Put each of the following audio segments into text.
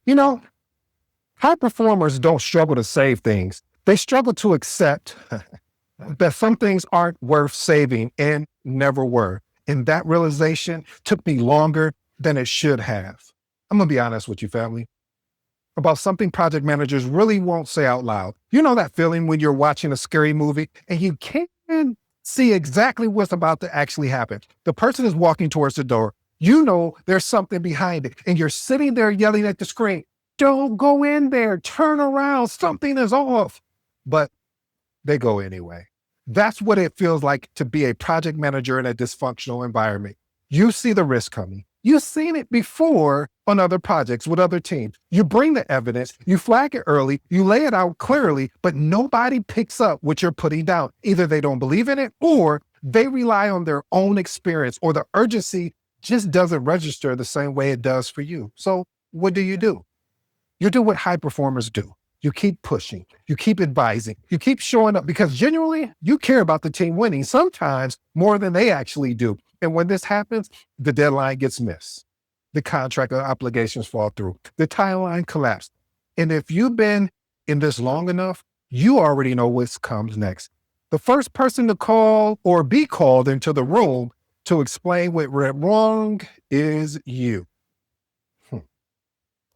You know, high performers don't struggle to save things. They struggle to accept that some things aren't worth saving and never were. And that realization took me longer than it should have. I'm going to be honest with you, family, about something project managers really won't say out loud. You know that feeling when you're watching a scary movie and you can't see exactly what's about to actually happen. The person is walking towards the door. You know there's something behind it, and you're sitting there yelling at the screen, "Don't go in there, turn around, something is off." But they go anyway. That's what it feels like to be a project manager in a dysfunctional environment. You see the risk coming. You've seen it before on other projects with other teams. You bring the evidence, you flag it early, you lay it out clearly, but nobody picks up what you're putting down. Either they don't believe in it or they rely on their own experience, or the urgency just doesn't register the same way it does for you. So what do? You do what high performers do. You keep pushing, you keep advising, you keep showing up because genuinely you care about the team winning, sometimes more than they actually do. And when this happens, the deadline gets missed. The contract obligations fall through. The timeline collapses. And if you've been in this long enough, you already know what comes next. The first person to call or be called into the room to explain what went wrong is you.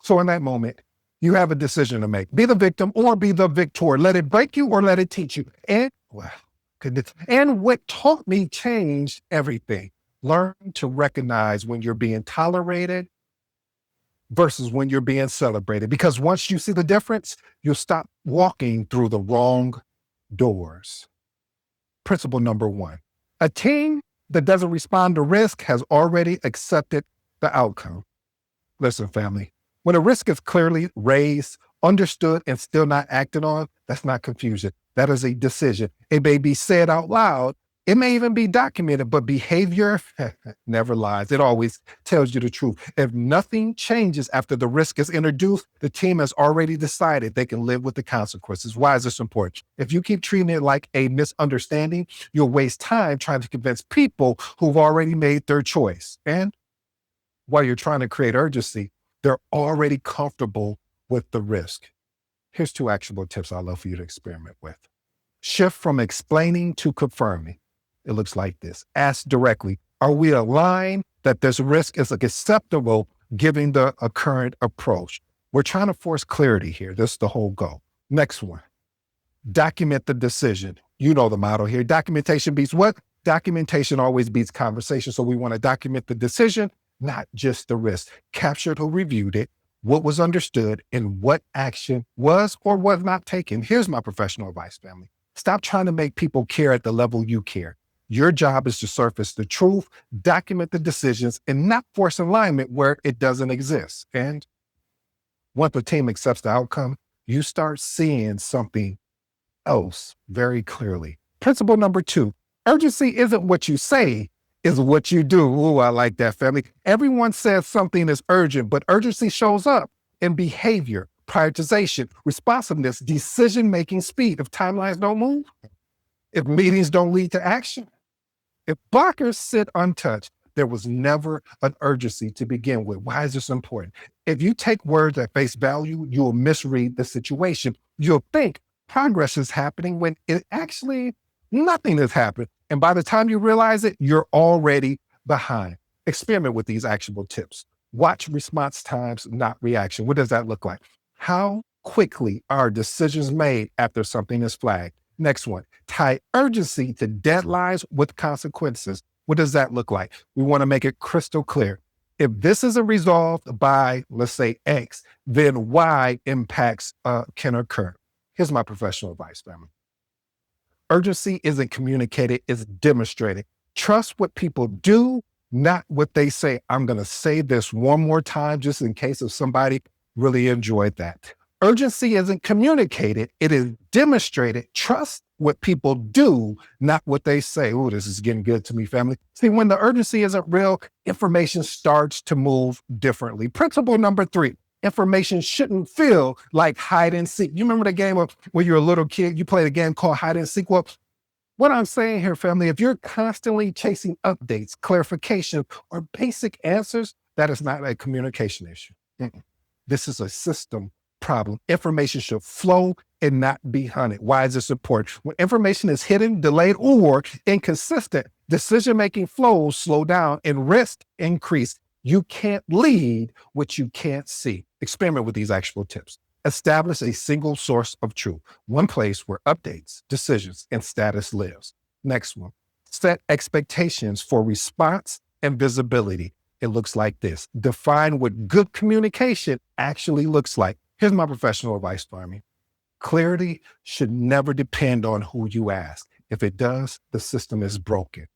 So in that moment, you have a decision to make. Be the victim or be the victor. Let it break you or let it teach you. And, well, goodness. And what taught me changed everything. Learn to recognize when you're being tolerated versus when you're being celebrated. Because once you see the difference, you'll stop walking through the wrong doors. Principle number 1, a team that doesn't respond to risk has already accepted the outcome. Listen, family, when a risk is clearly raised, understood, and still not acted on, that's not confusion. That is a decision. It may be said out loud. It may even be documented, but behavior never lies. It always tells you the truth. If nothing changes after the risk is introduced, the team has already decided they can live with the consequences. Why is this important? If you keep treating it like a misunderstanding, you'll waste time trying to convince people who've already made their choice. And while you're trying to create urgency, they're already comfortable with the risk. Here's 2 actionable tips I'd love for you to experiment with. Shift from explaining to confirming. It looks like this. Ask directly, are we aligned that this risk is acceptable given the current approach? We're trying to force clarity here. That's the whole goal. Next one, document the decision. You know the motto here. Documentation beats what? Documentation always beats conversation. So we want to document the decision, not just the risk. Captured who reviewed it, what was understood, and what action was or was not taken. Here's my professional advice, family. Stop trying to make people care at the level you care. Your job is to surface the truth, document the decisions, and not force alignment where it doesn't exist. And once the team accepts the outcome, you start seeing something else very clearly. Principle number 2, urgency isn't what you say, is what you do. Ooh, I like that, family. Everyone says something is urgent, but urgency shows up in behavior, prioritization, responsiveness, decision-making speed. If timelines don't move, if meetings don't lead to action, if blockers sit untouched, there was never an urgency to begin with. Why is this important? If you take words at face value, you'll misread the situation. You'll think progress is happening when it actually nothing has happened. And by the time you realize it, you're already behind. Experiment with these actionable tips. Watch response times, not reaction. What does that look like? How quickly are decisions made after something is flagged? Next one, tie urgency to deadlines with consequences. What does that look like? We want to make it crystal clear. If this isn't resolved by, let's say, X, then Y impacts can occur. Here's my professional advice, family. Urgency isn't communicated, it's demonstrated. Trust what people do, not what they say. I'm going to say this one more time just in case if somebody really enjoyed that. Urgency isn't communicated, it is demonstrated. Trust what people do, not what they say. Oh, this is getting good to me, family. See, when the urgency isn't real, information starts to move differently. Principle number 3, information shouldn't feel like hide and seek. You remember the game of when you're a little kid, you played a game called hide and seek? Well, what I'm saying here, family, if you're constantly chasing updates, clarification, or basic answers, that is not a communication issue. This is a system problem. Information should flow and not be hunted. Why is this important? When information is hidden, delayed, or inconsistent, decision-making flows slow down and risk increase. You can't lead what you can't see. Experiment with these actual tips. Establish a single source of truth, one place where updates, decisions, and status lives. Next one, set expectations for response and visibility. It looks like this. Define what good communication actually looks like. Here's my professional advice, Army. Clarity should never depend on who you ask. If it does, the system is broken.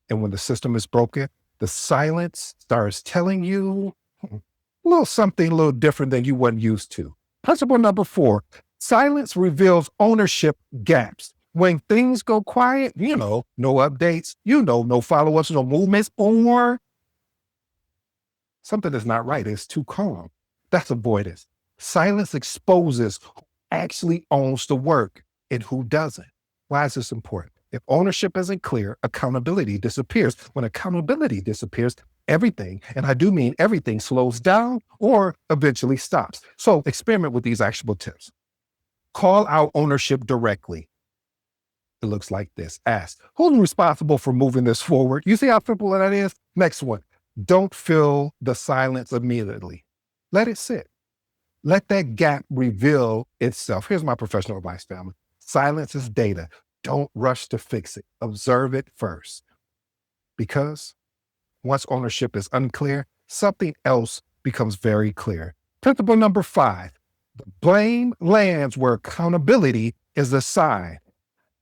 And when the system is broken, the silence starts telling you a little something a little different than you weren't used to. Principle number 4, silence reveals ownership gaps. When things go quiet, no updates, no follow-ups, no movements, or something is not right. It's too calm. That's avoidance. Silence exposes who actually owns the work and who doesn't. Why is this important? If ownership isn't clear, accountability disappears. When accountability disappears, everything, and I do mean everything, slows down or eventually stops. So experiment with these actionable tips. Call out ownership directly. It looks like this. Ask, who's responsible for moving this forward? You see how simple that is? Next one, don't fill the silence immediately. Let it sit. Let that gap reveal itself. Here's my professional advice, family. Silence is data. Don't rush to fix it. Observe it first. Because once ownership is unclear, something else becomes very clear. Principle number 5, the blame lands where accountability is assigned,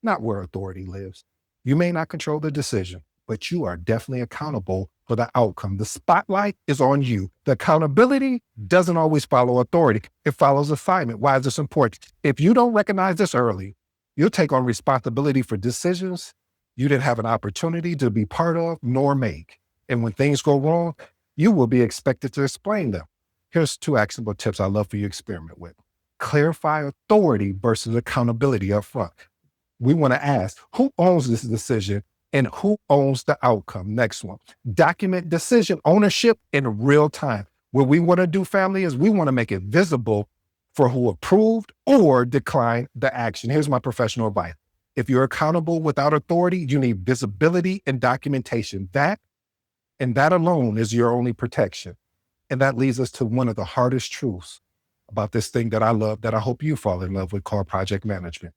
not where authority lives. You may not control the decision, but you are definitely accountable for the outcome. The spotlight is on you. The accountability doesn't always follow authority. It follows assignment. Why is this important? If you don't recognize this early, you'll take on responsibility for decisions you didn't have an opportunity to be part of nor make. And when things go wrong, you will be expected to explain them. Here's 2 actionable tips I love for you to experiment with. Clarify authority versus accountability up front. We want to ask, who owns this decision and who owns the outcome? Next one, document decision ownership in real time. What we want to do, family, is we want to make it visible for who approved or declined the action. Here's my professional advice. If you're accountable without authority, you need visibility and documentation. That alone is your only protection. And that leads us to one of the hardest truths about this thing that I love, that I hope you fall in love with, called project management.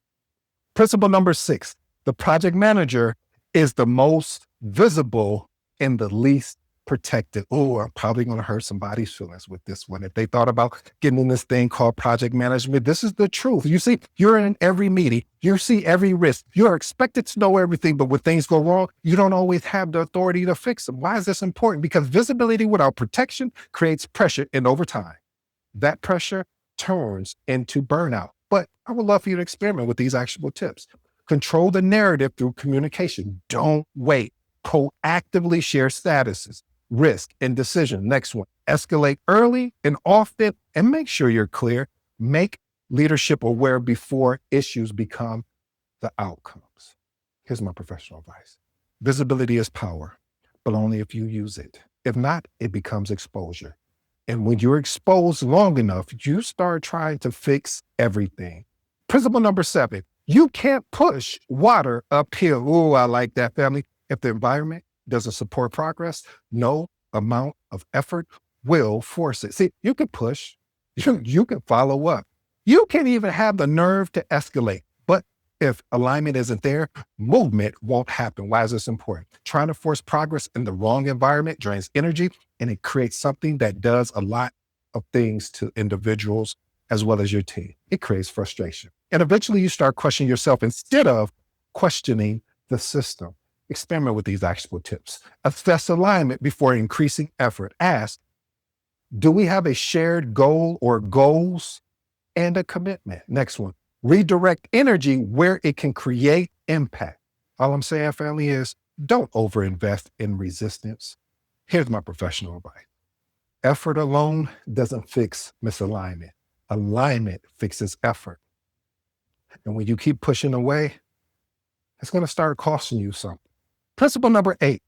Principle number 6, the project manager is the most visible and the least protected. Oh, I'm probably going to hurt somebody's feelings with this one. If they thought about getting in this thing called project management, this is the truth. You see, you're in every meeting. You see every risk. You're expected to know everything, but when things go wrong, you don't always have the authority to fix them. Why is this important? Because visibility without protection creates pressure, and over time, that pressure turns into burnout. But I would love for you to experiment with these actionable tips. Control the narrative through communication. Don't wait. Proactively share statuses, risk, and decision. Next one, escalate early and often, and make sure you're clear. Make leadership aware before issues become the outcomes. Here's my professional advice. Visibility is power, but only if you use it. If not, it becomes exposure. And when you're exposed long enough, you start trying to fix everything. Principle number 7, you can't push water uphill. Oh, I like that, family. If the environment doesn't support progress, no amount of effort will force it. See, you can push, you can follow up. You can even have the nerve to escalate. But if alignment isn't there, movement won't happen. Why is this important? Trying to force progress in the wrong environment drains energy, and it creates something that does a lot of things to individuals as well as your team. It creates frustration. And eventually you start questioning yourself instead of questioning the system. Experiment with these actionable tips. Assess alignment before increasing effort. Ask, do we have a shared goal or goals and a commitment? Next one, redirect energy where it can create impact. All I'm saying, family, is don't overinvest in resistance. Here's my professional advice. Effort alone doesn't fix misalignment. Alignment fixes effort. And when you keep pushing away, it's going to start costing you something. Principle number 8,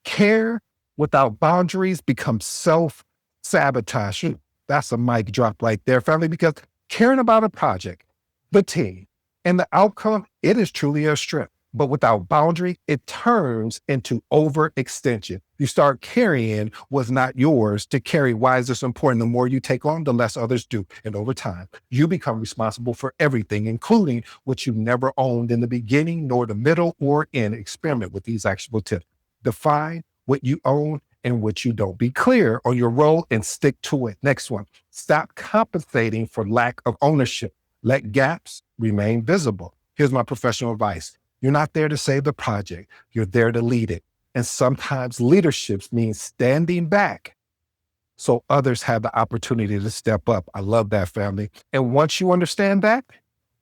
care without boundaries becomes self-sabotage. That's a mic drop right there, family, because caring about a project, the team, and the outcome, it is truly a strength. But without boundary, it turns into overextension. You start carrying what's not yours to carry. Why is this important? The more you take on, the less others do. And over time, you become responsible for everything, including what you never owned in the beginning, nor the middle or end. Experiment with these actionable tips. Define what you own and what you don't. Be clear on your role and stick to it. Next one, stop compensating for lack of ownership. Let gaps remain visible. Here's my professional advice. You're not there to save the project. You're there to lead it. And sometimes leadership means standing back so others have the opportunity to step up. I love that, family. And once you understand that,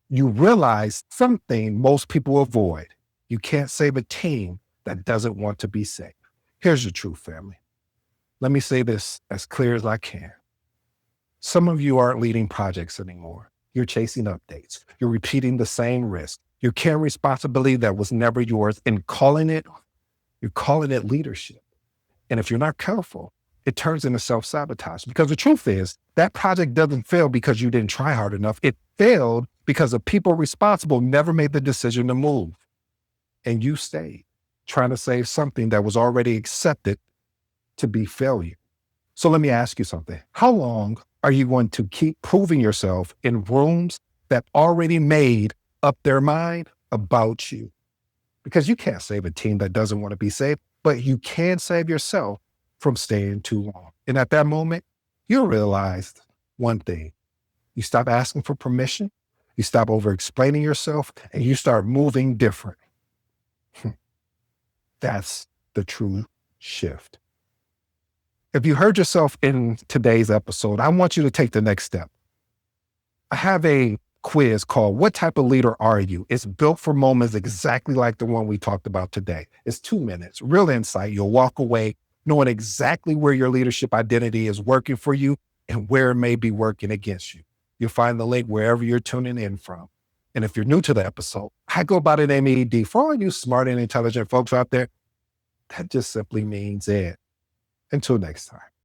you realize something most people avoid. You can't save a team that doesn't want to be saved. Here's the truth, family. Let me say this as clear as I can. Some of you aren't leading projects anymore. You're chasing updates. You're repeating the same risk. You're carrying responsibility that was never yours and you're calling it leadership. And if you're not careful, it turns into self-sabotage. Because the truth is, that project doesn't fail because you didn't try hard enough. It failed because the people responsible never made the decision to move. And you stayed trying to save something that was already accepted to be failure. So let me ask you something. How long are you going to keep proving yourself in rooms that already made up their mind about you? Because you can't save a team that doesn't want to be saved, but you can save yourself from staying too long. And at that moment, you'll realize one thing. You stop asking for permission, you stop over-explaining yourself, and you start moving different. That's the true shift. If you heard yourself in today's episode, I want you to take the next step. I have a quiz called What Type of Leader Are You? It's built for moments exactly like the one we talked about today. It's 2 minutes, real insight. You'll walk away knowing exactly where your leadership identity is working for you and where it may be working against you. You'll find the link wherever you're tuning in from. And if you're new to the episode, I go by the name ED. For all you smart and intelligent folks out there, that just simply means Ed. Until next time.